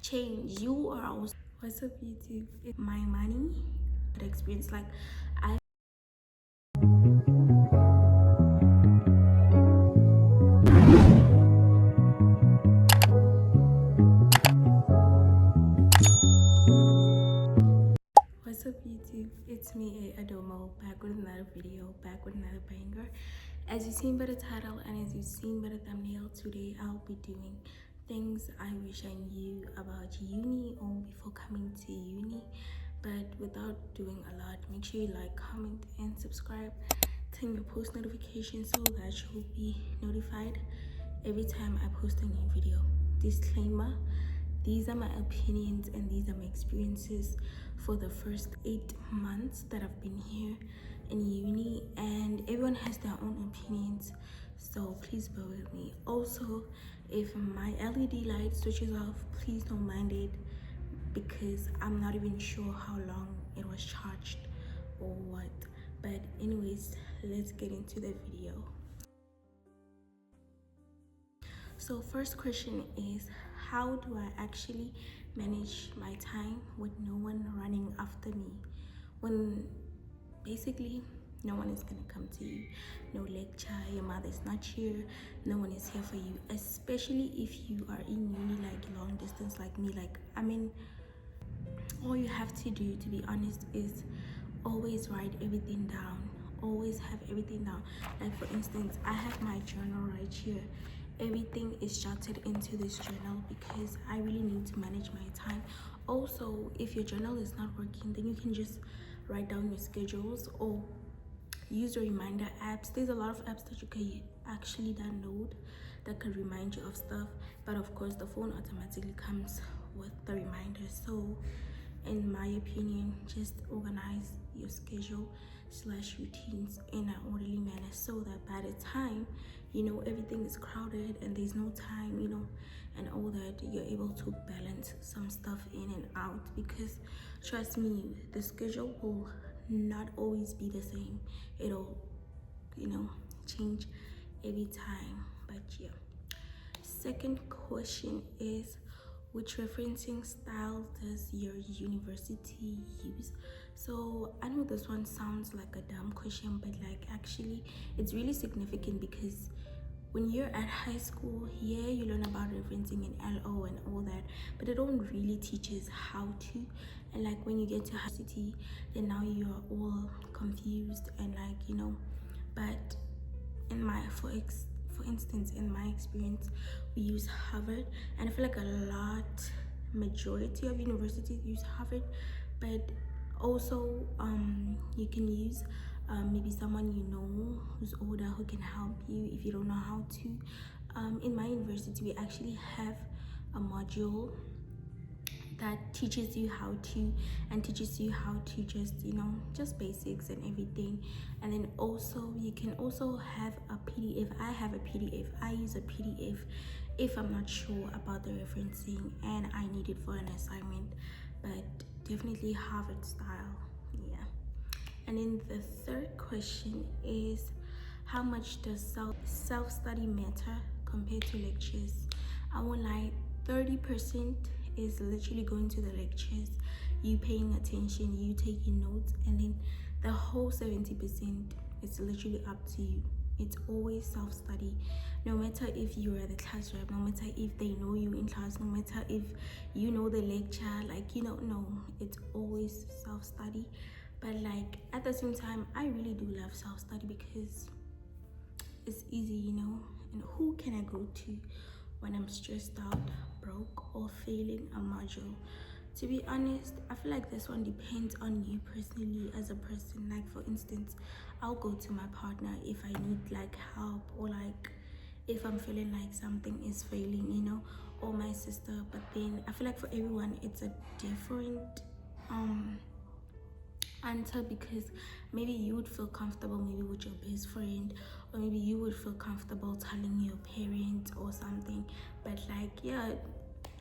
change. You are also, what's up YouTube, it's my money that experience. Like I What's up YouTube, it's me Adomo, back with another video, back with another banger. As you've seen by the title and as you've seen by the thumbnail, today I'll be doing things I wish I knew about uni or before coming to uni. But without doing a lot, make sure you like, comment and subscribe, turn your post notifications so that you'll be notified every time I post a new video. Disclaimer, these are my opinions and these are my experiences for the first 8 months that I've been here in uni, and everyone has their own opinions, so please bear with me. Also, if my LED light switches off, please don't mind it because I'm not even sure how long it was charged or what. But anyways, let's get into the video. So first question is, how do I actually manage my time with no one running after me when basically no one is gonna come to you, no lecture, your mother's not here, no one is here for you, especially if you are in uni like long distance like me. Like, I mean, all you have to do, to be honest, is always write everything down, always have everything down. Like for instance, I have my journal right here. Everything is jotted into this journal because I really need to manage my time. Also, if your journal is not working, then you can just write down your schedules or use your reminder apps. There's a lot of apps that you can actually download that can remind you of stuff, but of course the phone automatically comes with the reminders. So in my opinion, just organize your schedule slash routines in an orderly manner so that by the time you know everything is crowded and there's no time, you know, and all that, you're able to balance some stuff in and out. Because trust me, the schedule will not always be the same. It'll, you know, change every time. But yeah, second question is, which referencing style does your university use? So I know this one sounds like a dumb question, but like actually it's really significant because when you're at high school, yeah, you learn about referencing and LO and all that, but they don't really teach us how to. And like when you get to high city, then now you're all confused and like, you know. But in my for instance, in my experience, we use Harvard, and I feel like majority of universities use Harvard. But also you can use maybe someone you know who's older who can help you if you don't know how to. In my university, we actually have a module that teaches you how to, and teaches you how to just, you know, just basics and everything. And then also you can also have a PDF. I have a PDF. I use a PDF if I'm not sure about the referencing and I need it for an assignment. But definitely Harvard style, yeah. And then the third question is, how much does self-study matter compared to lectures? I won't lie, 30% is literally going to the lectures, you paying attention, you taking notes, and then the whole 70% is literally up to you. It's always self-study, no matter if you're at the class rep, no matter if they know you in class, no matter if you know the lecture, like, you don't know, it's always self-study. But like at the same time, I really do love self-study because it's easy, you know. And who can I go to when I'm stressed out, broke, or failing a module? To be honest, I feel like this one depends on you personally as a person. Like for instance, I'll go to my partner if I need like help, or like if I'm feeling like something is failing, you know, or my sister. But then I feel like for everyone it's a different answer, because maybe you would feel comfortable maybe with your best friend, or maybe you would feel comfortable telling your parents or something. But like, yeah,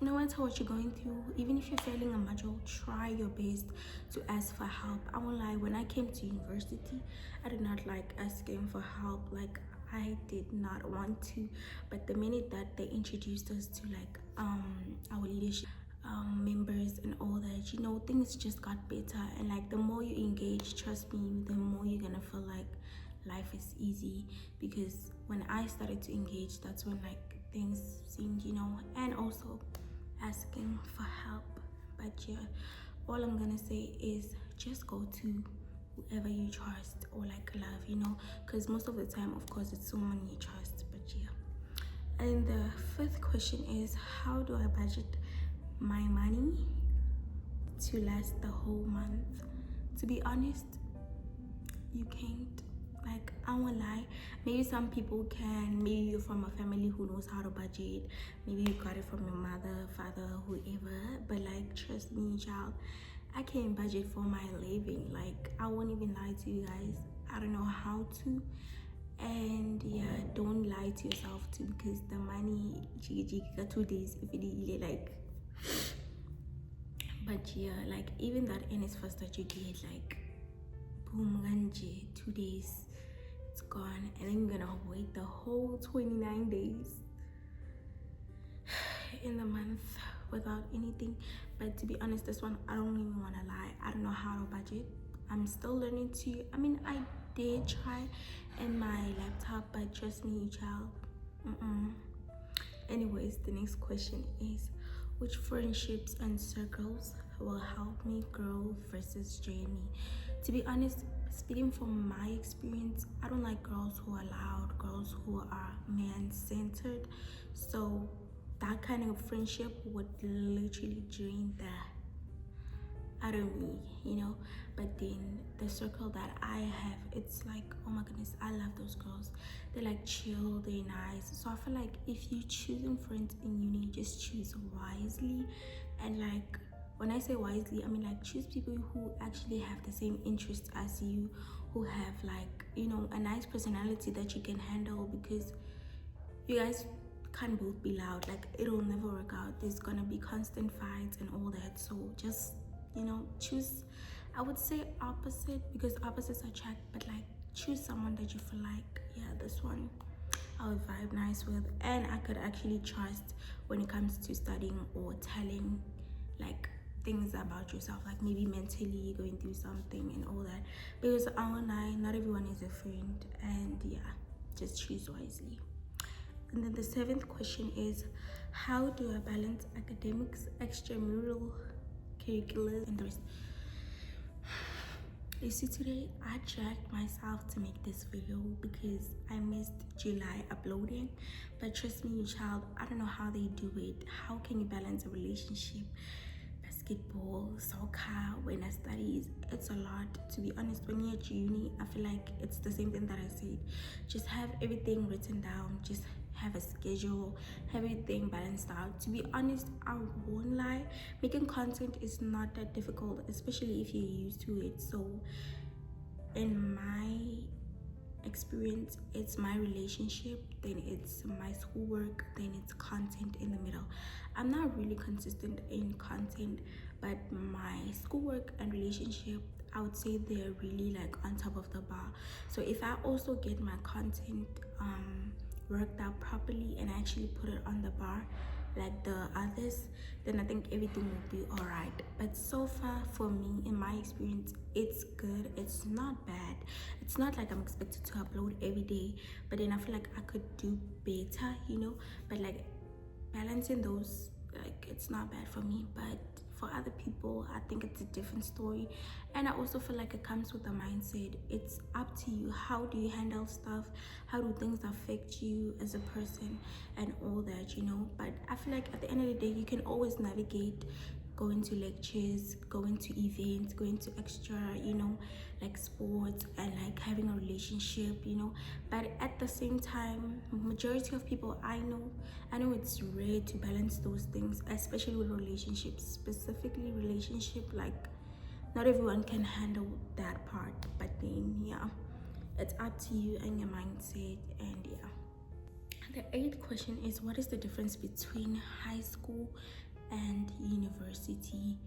no matter what you're going through, even if you're failing a module, try your best to ask for help. I won't lie, when I came to university, I did not like asking for help. Like, I did not want to. But the minute that they introduced us to like our leadership, members and all that, you know, things just got better. And like the more you engage, trust me, the more you're gonna feel like life is easy. Because when I started to engage, that's when like things seemed, you know. And also asking for help. But yeah, all I'm gonna say is just go to whoever you trust or like love, you know, because most of the time, of course, it's someone you trust. But yeah. And the fifth question is, how do I budget my money to last the whole month? To be honest, you can't. Like, I won't lie. Maybe some people can. Maybe you're from a family who knows how to budget. Maybe you got it from your mother, father, whoever. But like, trust me, child, I can't budget for my living. Like, I won't even lie to you guys. I don't know how to. And yeah, don't lie to yourself too, because the money jiggy 2 days if it like. But yeah, like even that NS first that you get, like boom ganje, 2 days it's gone, and then you're gonna wait the whole 29 days in the month without anything. But to be honest, this one I don't even want to lie, I don't know how to budget. I'm still learning to. I mean, I did try in my laptop, but trust me, child, anyways, the next question is, which friendships and circles will help me grow versus drain me? To be honest, speaking from my experience, I don't like girls who are loud, girls who are man-centered. So that kind of friendship would literally drain the out of me, you know. But then the circle that I have, it's like, oh my goodness, I love those girls. They're like chill, they're nice. So I feel like if you choosing friends in uni, just choose wisely. And like, when I say wisely, I mean like choose people who actually have the same interests as you, who have like, you know, a nice personality that you can handle. Because you guys can't both be loud. Like, it'll never work out. There's gonna be constant fights and all that. So just, you know, choose, I would say opposite, because opposites attract, but like choose someone that you feel like, yeah, this one I would vibe nice with, and I could actually trust when it comes to studying or telling like things about yourself, like maybe mentally going through something and all that. Because I won't lie, not everyone is a friend. And yeah, just choose wisely. And then the seventh question is, how do I balance academics, extramural curriculum, and the rest? You see, today I dragged myself to make this video because I missed July uploading. But trust me, child, I don't know how they do it. How can you balance a relationship, basketball, soccer, when I studies? It's a lot. To be honest, when you're at uni, I feel like it's the same thing that I said. Just have everything written down. Just have a schedule, have everything balanced out. To be honest, I won't lie, making content is not that difficult, especially if you're used to it. So in my experience, it's my relationship, then it's my schoolwork, then it's content in the middle. I'm not really consistent in content, but my schoolwork and relationship, I would say they're really like on top of the bar. So if I also get my content worked out properly and actually put it on the bar like the others, then I think everything will be all right. But so far for me, in my experience, it's good. It's not bad. It's not like I'm expected to upload every day, but then I feel like I could do better, you know. But like balancing those, like, it's not bad for me. But for other people, I think it's a different story. And I also feel like it comes with a mindset. It's up to you. How do you handle stuff? How do things affect you as a person and all that, you know? But I feel like at the end of the day, you can always navigate going to lectures, going to events, going to extra, you know, like sports, and like having a relationship, you know. But at the same time, majority of people I know it's rare to balance those things, especially with relationships, specifically relationship. Like, not everyone can handle that part. But then yeah, it's up to you and your mindset. And yeah, the eighth question is, what is the difference between high school and university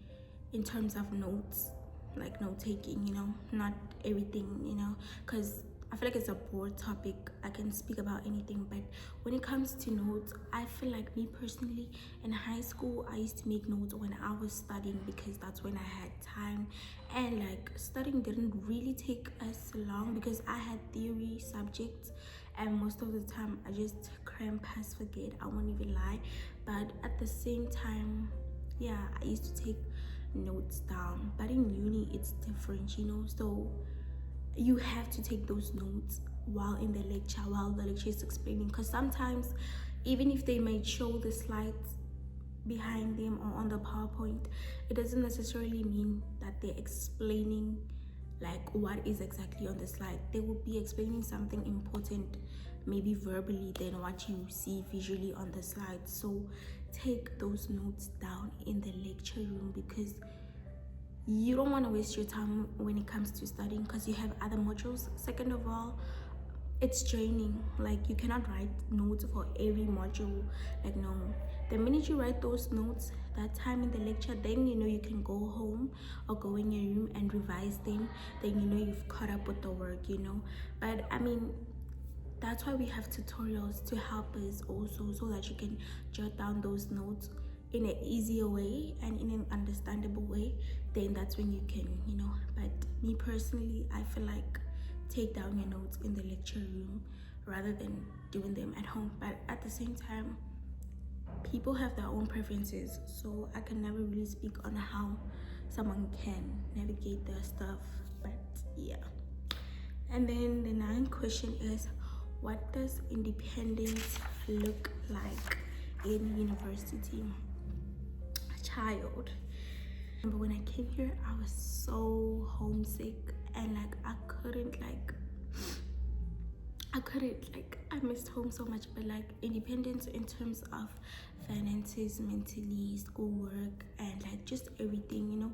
in terms of notes, like note taking, you know? Not everything, you know, because I feel like it's a broad topic. I can speak about anything, but when it comes to notes, I feel like me personally, in high school, I used to make notes when I was studying because that's when I had time, and like studying didn't really take us long because I had theory subjects, and most of the time I just cram pass forget. I won't even lie, but at the same time, yeah, I used to take notes down. But in uni, it's different, you know. So you have to take those notes while in the lecture, while the lecture is explaining, because sometimes even if they might show the slides behind them or on the PowerPoint, it doesn't necessarily mean that they're explaining like what is exactly on the slide. They will be explaining something important, maybe verbally, than what you see visually on the slide. So take those notes down in the lecture room, because you don't want to waste your time when it comes to studying, because you have other modules. Second of all, it's draining. Like, you cannot write notes for every module. Like, no, the minute you write those notes that time in the lecture, then you know you can go home or go in your room and revise them. Then you know you've caught up with the work, you know. But I mean, that's why we have tutorials to help us also, so that you can jot down those notes in an easier way and in an understandable way. Then that's when you can, you know. But me personally, I feel like take down your notes in the lecture room rather than doing them at home. But at the same time, people have their own preferences, so I can never really speak on how someone can navigate their stuff. But yeah. And then the ninth question is, what does independence look like in university? Child, remember when I came here, I was so homesick, and like I missed home so much. But like independence in terms of finances, mentally, schoolwork, and like just everything, you know,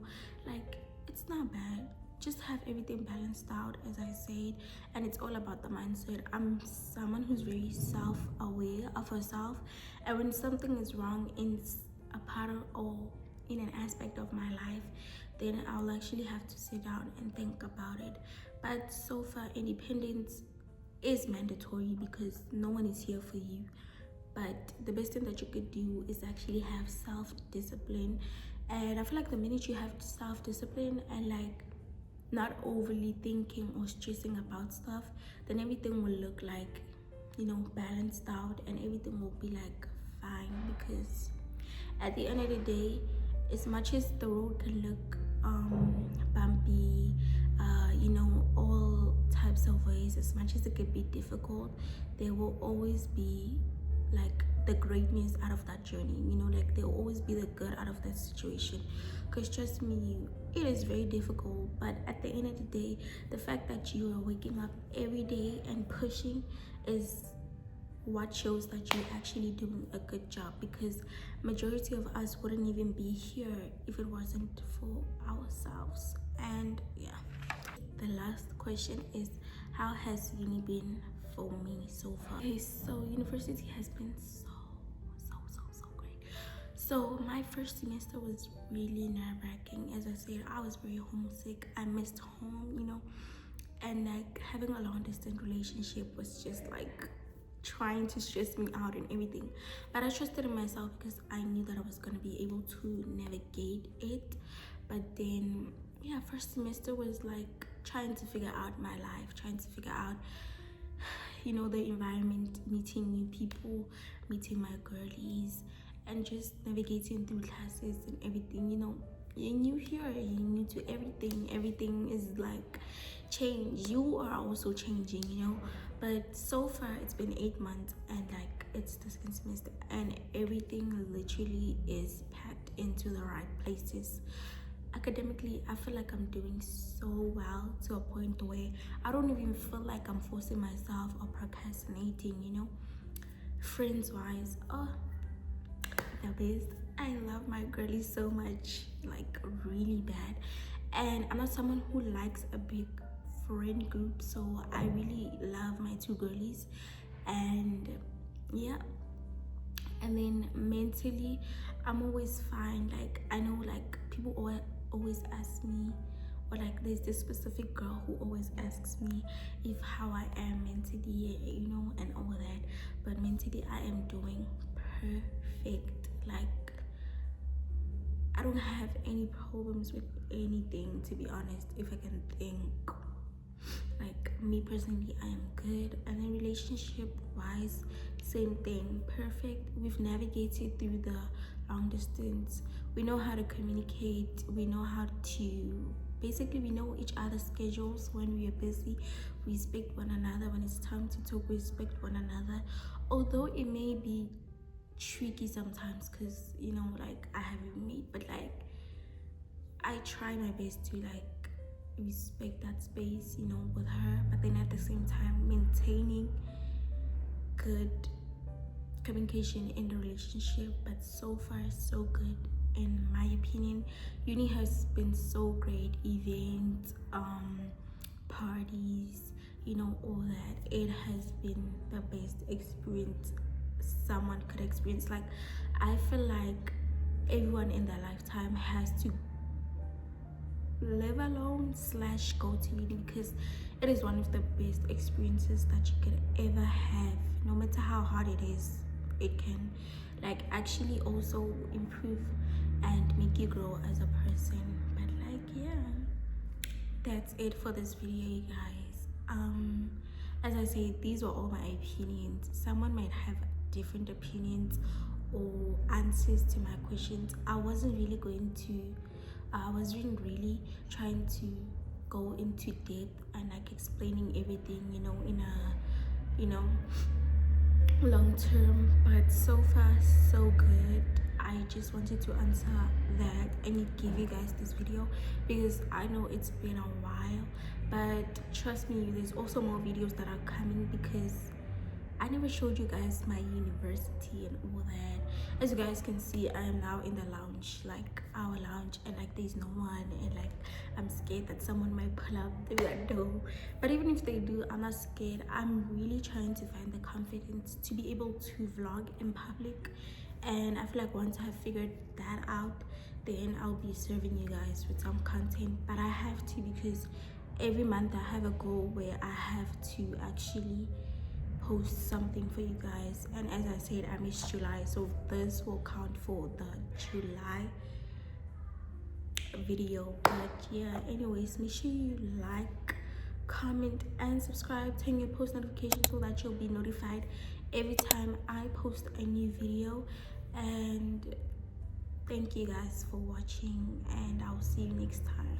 like it's not bad. Just have everything balanced out, as I said, and it's all about the mindset. I'm someone who's very self-aware of herself, and when something is wrong in a part of, or in an aspect of my life, then I'll actually have to sit down and think about it. But so far, independence is mandatory because no one is here for you. But the best thing that you could do is actually have self-discipline. And I feel like the minute you have self-discipline and like not overly thinking or stressing about stuff, then everything will look like, you know, balanced out, and everything will be like fine. Because at the end of the day, as much as the road can look bumpy, you know, all types of ways, as much as it could be difficult, there will always be like the greatness out of that journey, you know. Like there will always be the good out of that situation. Because trust me, it is very difficult, but at the end of the day, the fact that you are waking up every day and pushing is what shows that you're actually doing a good job. Because majority of us wouldn't even be here if it wasn't for ourselves. And yeah, the last question is, how has uni been for me so far? Okay, so university has been so great. So my first semester was really nerve-wracking. As I said, I was very homesick. I missed home, you know, and like having a long distance relationship was just like trying to stress me out and everything. But I trusted in myself because I knew that I was going to be able to navigate it. But then yeah, first semester was like trying to figure out my life, trying to figure out, you know, the environment, meeting new people, meeting my girlies, and just navigating through classes and everything. You know, you're new here, you're new to everything is like change. You are also changing, you know. But so far it's been 8 months, and like it's the second semester, and everything literally is packed into the right places. Academically, I feel like I'm doing so well, to a point where I don't even feel like I'm forcing myself or procrastinating, you know. Friends wise, oh, the best. I love my girlies so much, like really bad. And I'm not someone who likes a big friend group, so I really love my two girlies. And yeah, and then mentally, I'm always fine. Like I know, like people always ask me, or like there's this specific girl who always asks me if how I am mentally, you know, and all that. But mentally I am doing perfect. Like I don't have any problems with anything, to be honest, if I can think. Like me personally, I am good. And then relationship wise, same thing, perfect. We've navigated through the long distance. We know how to communicate. We know how to basically, we know each other's schedules when we are busy. We respect one another. When it's time to talk, we respect one another. Although it may be tricky sometimes, because you know, like I have a roommate, but like I try my best to like respect that space, you know, with her, but then at the same time maintaining good communication in the relationship. But so far so good, in my opinion. Uni has been so great. Events, parties, you know, all that. It has been the best experience someone could experience. Like I feel like everyone in their lifetime has to live alone / go to uni, because it is one of the best experiences that you could ever have. No matter how hard it is, it can like actually also improve and make you grow as a person. But like yeah, that's it for this video, you guys. As I say, these were all my opinions. Someone might have different opinions or answers to my questions. I wasn't really really trying to go into depth and like explaining everything, you know, in a, you know, long term. But so far so good. I just wanted to answer that and give you guys this video because I know it's been a while, but trust me, there's also more videos that are coming because I never showed you guys my university and all that. As you guys can see, I am now in the lounge, like our lounge, and like there's no one, and like I'm scared that someone might pull up the window. But even if they do, I'm not scared. I'm really trying to find the confidence to be able to vlog in public, and I feel like once I have figured that out, then I'll be serving you guys with some content. But I have to, because every month I have a goal where I have to actually post something for you guys. And as I said, I missed July, so this will count for the July video. But yeah, anyways, make sure you like, comment and subscribe, turn your post notifications so that you'll be notified every time I post a new video. And thank you guys for watching, and I'll see you next time.